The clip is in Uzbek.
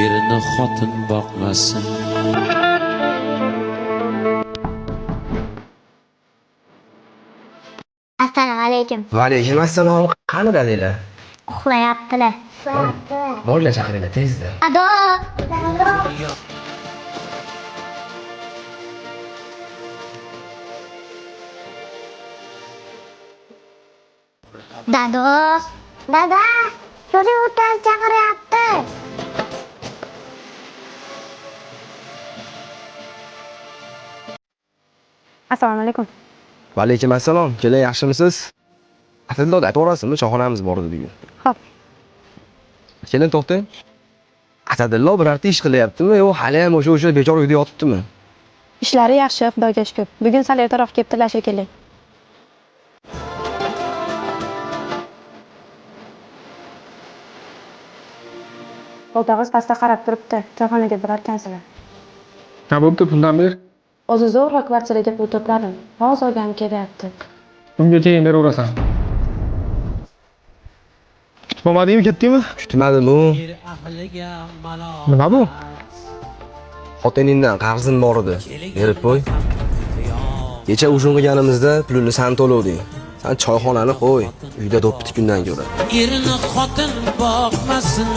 erini xotin boqmasin. Assalomu alaykum. Va alaykum assalom. Qani dadanglar? Uxlayaptilar. Borlar chaqiringlar tezda. Ado. Dado. Dada. Yo'li o'tdan chaqiryapti. Assalomu alaykum. Va alaykum assalom. Keling, yaxshimisiz? Atilla aytaverasizmi, choyxonamiz bor edi bugun. Xo'p. Keling, to'xtang. Atadillo birorta ish qilyaptimi yo hali ham o'sha bechora uyda yotibdimi? Ishlari yaxshi, Xudoga shukr. Bugun sal ertaroq kelibdilar shekilli. O'rtog'ingiz pastda qarab turibdi. Choyxonaga borarkansizlar. Nima bo'pti, puldan ber. O'zi zo'rg'a kvartiraga pul to'pladim. Hozir olgani kelyapti. Unga keyin beraverasan. Bo'lmadimi, ketdingmi? Kutmadim u. Nima bu? Xotiningdan qarzim bor edi. Berib qo'y. Kecha ujun qilganimizda pulini san to'lovding. Sen choyxonani qo'y. Uyda do'ppi kundan ko'ra. Erini xotin boqmasin.